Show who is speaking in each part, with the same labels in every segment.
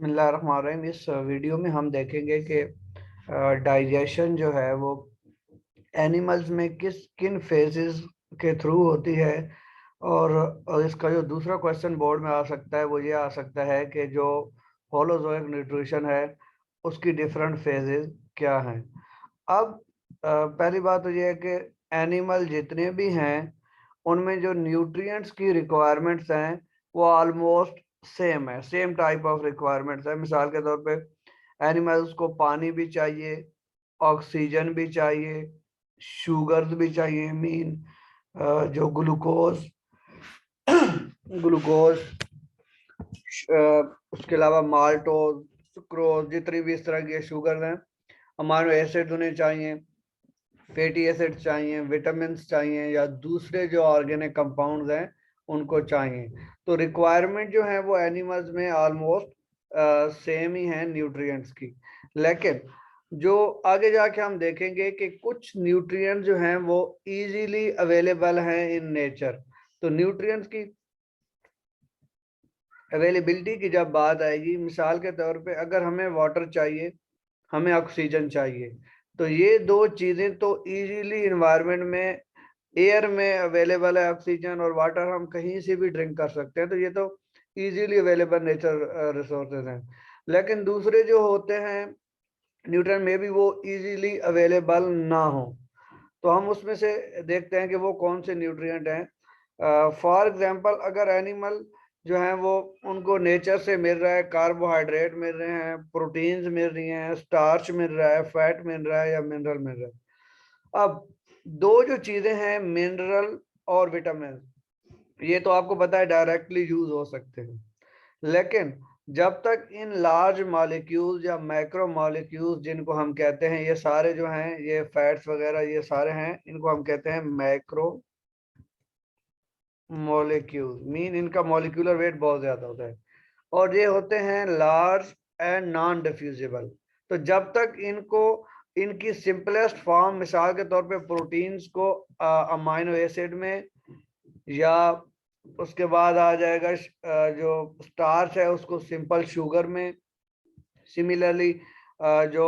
Speaker 1: बिस्मिल्लाहिर्रहमानिर्रहीम। इस वीडियो में हम देखेंगे कि डाइजेशन जो है वो एनिमल्स में किन फेजेस के थ्रू होती है। और इसका जो दूसरा क्वेश्चन बोर्ड में आ सकता है वो ये आ सकता है कि जो होलोजोइक न्यूट्रिशन है उसकी डिफरेंट फेजेस क्या हैं। अब पहली बात तो ये है कि एनिमल जितने भी हैं उनमें जो न्यूट्रिएंट्स की रिक्वायरमेंट्स हैं वो ऑलमोस्ट सेम है, सेम टाइप ऑफ रिक्वायरमेंट्स है। मिसाल के तौर पे एनिमल्स को पानी भी चाहिए, ऑक्सीजन भी चाहिए, शुगर्स भी चाहिए, मीन जो ग्लूकोज ग्लूकोज उसके अलावा माल्टोज, सुक्रोज, जितनी भी इस तरह की शुगर हैं, अमाइनो एसिड उन्हें चाहिए, फैटी एसिड चाहिए, विटामिन चाहिए, या दूसरे जो ऑर्गेनिक कंपाउंड्स हैं उनको चाहिए। तो रिक्वायरमेंट जो है वो एनिमल्स में ऑलमोस्ट सेम ही है न्यूट्रिएंट्स की। लेकिन जो आगे जाके हम देखेंगे कि कुछ न्यूट्रिएंट्स जो हैं वो इजीली अवेलेबल हैं इन नेचर। तो न्यूट्रिएंट्स की अवेलेबिलिटी की जब बात आएगी, मिसाल के तौर पे अगर हमें वाटर चाहिए, हमें ऑक्सीजन चाहिए, तो ये दो चीज़ें तो इजीली इन्वायरमेंट में, एयर में अवेलेबल है। ऑक्सीजन और वाटर हम कहीं से भी ड्रिंक कर सकते हैं, तो ये तो इजीली अवेलेबल नेचर रिसोर्सेज हैं। लेकिन दूसरे जो होते हैं न्यूट्रन में भी वो इजीली अवेलेबल ना हो, तो हम उसमें से देखते हैं कि वो कौन से न्यूट्रिएंट हैं। फॉर एग्जांपल अगर एनिमल जो हैं वो, उनको नेचर से मिल रहा है, कार्बोहाइड्रेट मिल रहे हैं, प्रोटीन्स मिल रही हैं, स्टार्च मिल रहा है, फैट मिल रहा है, या मिनरल मिल रहा है। अब दो जो चीजें हैं, मिनरल और विटामिन, ये तो आपको पता है डायरेक्टली यूज हो सकते हैं। लेकिन जब तक इन लार्ज मॉलिक्यूल्स या मैक्रो मॉलिक्यूल्स जिनको हम कहते हैं, ये सारे जो हैं, ये फैट्स वगैरह ये सारे हैं, इनको हम कहते हैं मैक्रो मॉलिक्यूल, मीन इनका मॉलिक्यूलर वेट बहुत ज्यादा होता है, और ये होते हैं लार्ज एंड नॉन डिफ्यूजिबल। तो जब तक इनको, इनकी सिंपलेस्ट फॉर्म, मिसाल के तौर पे प्रोटीन्स को अमाइनो एसिड में, या उसके बाद आ जाएगा जो स्टार्च है उसको सिंपल शुगर में, सिमिलरली जो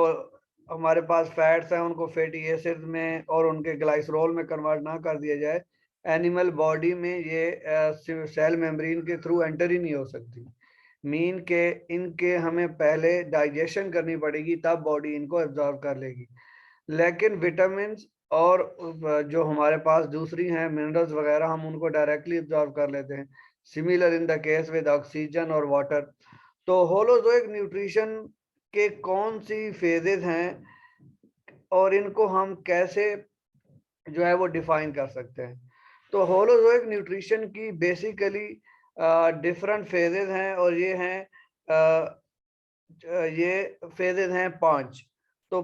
Speaker 1: हमारे पास फैट्स हैं उनको फैटी एसिड में और उनके ग्लाइसरोल में कन्वर्ट ना कर दिया जाए, एनिमल बॉडी में ये सेल मेम्ब्रेन के थ्रू एंटर ही नहीं हो सकती। मीन के इनके हमें पहले डाइजेशन करनी पड़ेगी, तब बॉडी इनको एब्जॉर्ब कर लेगी। लेकिन विटामिन और जो हमारे पास दूसरी हैं मिनरल्स वगैरह, हम उनको डायरेक्टली एब्जॉर्ब कर लेते हैं, similar in the case with oxygen और वाटर। तो होलोजोइक न्यूट्रिशन के कौन सी फेजेस हैं और इनको हम कैसे जो है वो डिफाइन कर सकते हैं। तो होलोजोइक न्यूट्रिशन की बेसिकली डिफरेंट फेजेस हैं, और ये हैं ये फेजेस हैं 5। तो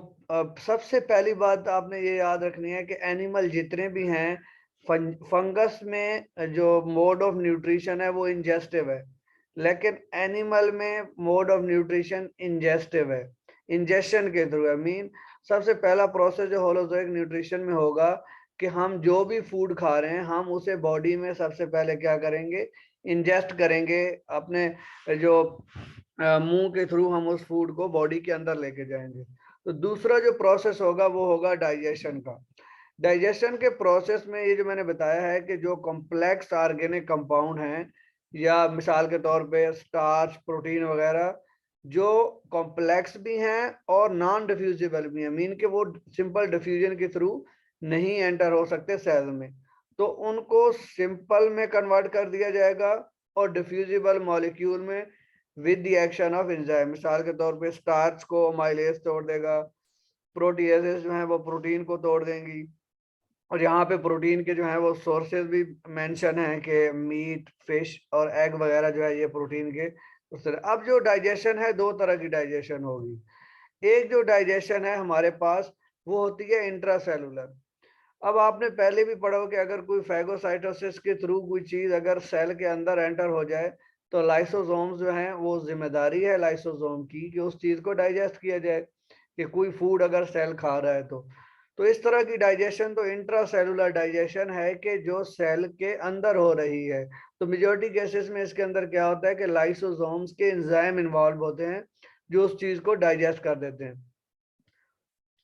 Speaker 1: सबसे पहली बात आपने ये याद रखनी है कि एनिमल जितने भी हैं, फंगस में जो मोड ऑफ न्यूट्रिशन है वो इंजेस्टिव है, लेकिन एनिमल में मोड ऑफ न्यूट्रिशन इंजेस्टिव है, इंजेशन के थ्रू है। मीन सबसे पहला प्रोसेस जो होलोजोइक न्यूट्रिशन में होगा कि हम जो भी फूड खा रहे हैं हम उसे बॉडी में सबसे पहले क्या करेंगे, इंजेस्ट करेंगे, अपने जो मुंह के थ्रू हम उस फूड को बॉडी के अंदर लेके जाएंगे। तो दूसरा जो प्रोसेस होगा वो होगा डाइजेशन का। डाइजेशन के प्रोसेस में ये जो मैंने बताया है कि जो कॉम्प्लेक्स ऑर्गेनिक कंपाउंड हैं, या मिसाल के तौर पे स्टार्च, प्रोटीन वगैरह, जो कॉम्प्लेक्स भी हैं और नॉन डिफ्यूजिबल भी हैं, मीन के वो सिंपल डिफ्यूजन के थ्रू नहीं एंटर हो सकते सेल में, तो उनको सिंपल में कन्वर्ट कर दिया जाएगा और डिफ्यूजिबल मॉलिक्यूल में with the action of enzyme. मिसाल के तौर पे स्टार्च को माइलेज तोड़ देगा, प्रोटीएसेस जो है वो प्रोटीन को तोड़ देंगी, और यहाँ पे प्रोटीन के जो है वो सोर्सेज भी मेंशन है कि मीट, फिश और एग वगैरह जो है ये प्रोटीन के उस तरह। अब जो डाइजेशन है, दो तरह की डाइजेशन होगी। एक जो डाइजेशन है हमारे पास वो होती है इंट्रासेलुलर। अब आपने पहले भी पढ़ा हो कि अगर कोई फैगोसाइटोसिस के थ्रू कोई चीज अगर सेल के अंदर एंटर हो जाए, तो लाइसोसोम्स जो हैं वो जिम्मेदारी है लाइसोसोम की कि उस चीज को डाइजेस्ट किया जाए, कि कोई फूड अगर सेल खा रहा है तो इस तरह की डाइजेशन तो इंट्रासेलुलर डाइजेशन है कि जो सेल के अंदर हो रही है। तो मेजॉरिटी केसेस में इसके अंदर क्या होता है कि लाइसोसोम्स के एंजाइम इन्वॉल्व होते हैं जो उस चीज को डाइजेस्ट कर देते हैं।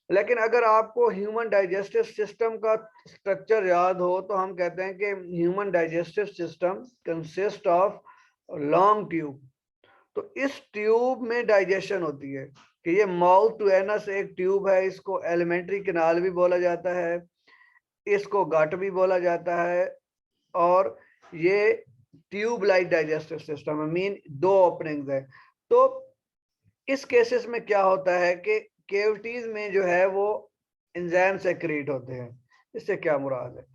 Speaker 1: लेकिन अगर आपको ह्यूमन डाइजेस्टिव सिस्टम का स्ट्रक्चर याद हो तो हम कहते हैं कि human digestive system consist of long tube. तो इस ट्यूब में डाइजेशन होती है कि ये माउथ टू एनस एक ट्यूब है, इसको एलिमेंट्री कैनाल भी बोला जाता है, इसको गट भी बोला जाता है, और ये ट्यूब लाइक डाइजेस्टिव सिस्टम है, मीन दो ओपनिंग्स है। तो इस केसेस में क्या होता है कि केविटीज में जो है वो एंजाइम सेक्रेट होते हैं। इससे क्या मुराद है?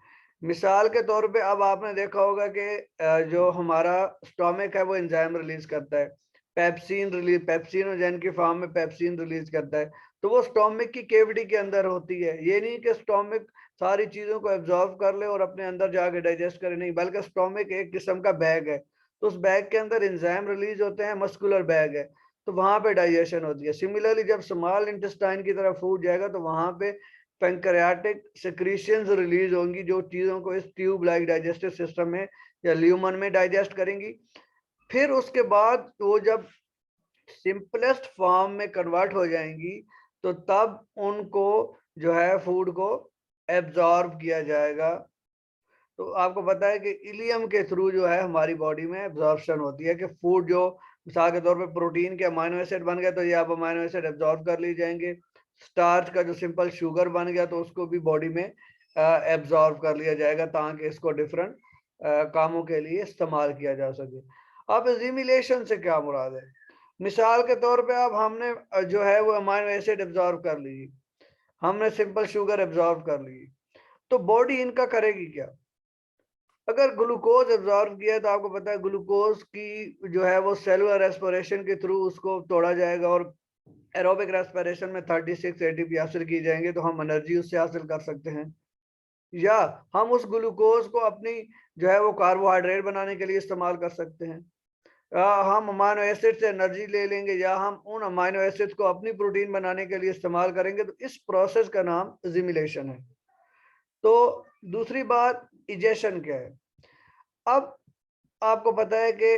Speaker 1: मिसाल के तौर पे अब आपने देखा होगा कि जो हमारा स्टोमक है वो एंजाइम रिलीज करता है, पेप्सिनोजेन की फॉर्म में पेप्सिन रिलीज करता है। तो वो स्टोमक की केविटी के अंदर होती है। ये नहीं कि स्टोमक सारी चीजों को एब्जॉर्व कर ले और अपने अंदर जाके डाइजेस्ट करे, नहीं, बल्कि स्टोमक एक किस्म का बैग है। तो उस बैग के अंदर एंजाइम रिलीज होते हैं, मस्कुलर बैग है, तो वहां पे डाइजेशन होती है। सिमिलरली जब स्मॉल इंटेस्टाइन की तरफ फूड जाएगा तो वहां पे पैंक्रियाटिक सिक्रीशंस रिलीज होंगी जो चीजों को इस ट्यूब लाइक डाइजेस्टिव सिस्टम में या ल्यूमन में डाइजेस्ट करेंगी। फिर उसके बाद वो जब सिंपलेस्ट फॉर्म में कन्वर्ट हो जाएंगी तो तब उनको जो है फूड को एब्जॉर्ब किया जाएगा। तो आपको पता है कि इलियम के थ्रू जो है हमारी बॉडी में एब्जॉर्प्शन होती है कि फूड जो मिसाल के तौर पे प्रोटीन के अमाइनो एसिड बन गया तो ये आप अमाइनो एसिड एब्जॉर्ब कर ली जाएंगे। स्टार्च का जो सिंपल शुगर बन गया तो उसको भी बॉडी में एब्जॉर्ब कर लिया जाएगा ताकि इसको डिफरेंट कामों के लिए इस्तेमाल किया जा सके। अब एजिमिलेशन से क्या मुराद है? मिसाल के तौर पे अब हमने जो है वो अमाइनो एसिड एब्जॉर्ब कर ली, हमने सिंपल शुगर एब्जॉर्ब कर ली, तो बॉडी इनका करेगी क्या? अगर ग्लूकोज एब्जॉर्ब किया है तो आपको पता है ग्लूकोज की जो है वो सेलुलर रेस्पिरेशन के थ्रू उसको तोड़ा जाएगा और एरोबिक रेस्पिरेशन में 36 एटीपी हासिल की जाएंगे तो हम एनर्जी उससे हासिल कर सकते हैं। या हम उस ग्लूकोज को अपनी जो है वो कार्बोहाइड्रेट बनाने के लिए इस्तेमाल कर सकते हैं। हम अमाइनो एसिड से एनर्जी ले लेंगे या हम उन अमाइनो एसिड को अपनी प्रोटीन बनाने के लिए इस्तेमाल करेंगे। तो इस प्रोसेस का नाम एजिमिलेशन है। तो दूसरी बात इजेशन क्या है? अब आपको पता है कि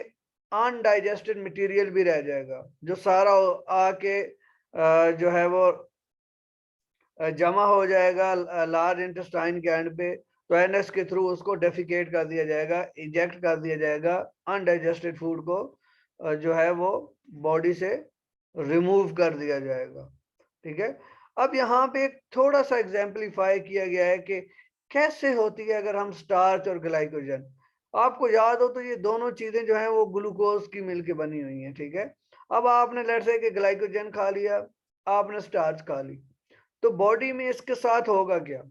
Speaker 1: अनडाइजेस्टेड मटेरियल भी रह जाएगा जो सारा आके जो है वो जमा हो जाएगा लार्ज इंटेस्टाइन के एंड पे। तो एनएस के थ्रू उसको डेफिकेट कर दिया जाएगा, इजेक्ट कर दिया जाएगा, अनडाइजेस्टेड फूड को जो है वो बॉडी से रिमूव कर दिया जाएगा। ठीक है। अब यहाँ पे एक थोड़ा सा एग्जाम्पलीफाई किया गया है कि कैसे होती है अगर हम स्टार्च और ग्लाइकोजन, आपको याद हो तो ये दोनों चीजें जो हैं वो ग्लूकोज की मिल के बनी हुई हैं। ठीक है। अब आपने लेट्स से कि ग्लाइकोजन खा लिया, आपने स्टार्च खा ली, तो बॉडी में इसके साथ होगा क्या?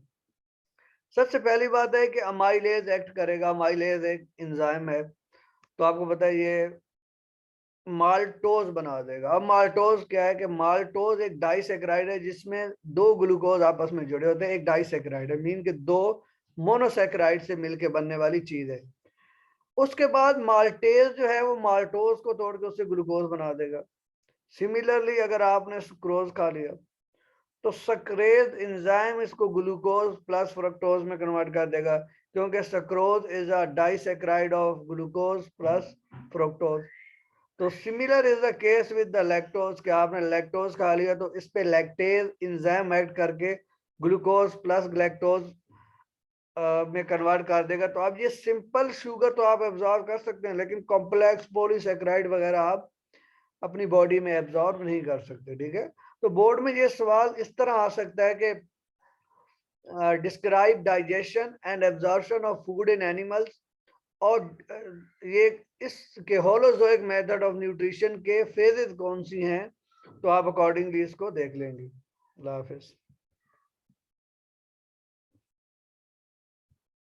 Speaker 1: सबसे पहली बात है कि अमाइलेज एक्ट करेगा। अमाइलेज एक एंजाइम है, तो आपको पता है ये माल्टोज बना देगा। अब माल्टोज क्या है कि माल्टोज एक डाइसेक्राइड है जिसमें दो ग्लूकोज आपस में जुड़े होते हैं। एक डाइसेक्राइड है, मीन के दो मोनोसेक्राइड से मिलके बनने वाली चीज है। उसके बाद माल्टेज जो है वो माल्टोज को तोड़ के उससे ग्लूकोज बना देगा। सिमिलरली अगर आपने सुक्रोज खा लिया तो सक्रेज एंजाइम इसको ग्लूकोज प्लस फ्रक्टोज में कन्वर्ट कर देगा, क्योंकि sucrose is a disaccharide of glucose plus fructose. तो similar is the case with the lactose कि आपने लैक्टोज खा लिया तो इस पे लैक्टेज एंजाइम एक्ट करके ग्लूकोज प्लस लैक्टोज में कन्वर्ट कर देगा। तो अब ये सिंपल शुगर तो आप एब्जॉर्व कर सकते हैं, लेकिन कॉम्प्लेक्स पॉलीसेकेराइड वगैरह आप अपनी बॉडी में एब्जॉर्ब नहीं कर सकते। ठीक है। तो बोर्ड में ये सवाल इस तरह आ सकता है कि describe digestion and absorption of food in animals, और ये इसके होलोजोइक मेथड ऑफ न्यूट्रिशन के फेजेस कौन सी हैं, तो आप अकॉर्डिंगली इसको देख लेंगे। अल्लाह हाफिज।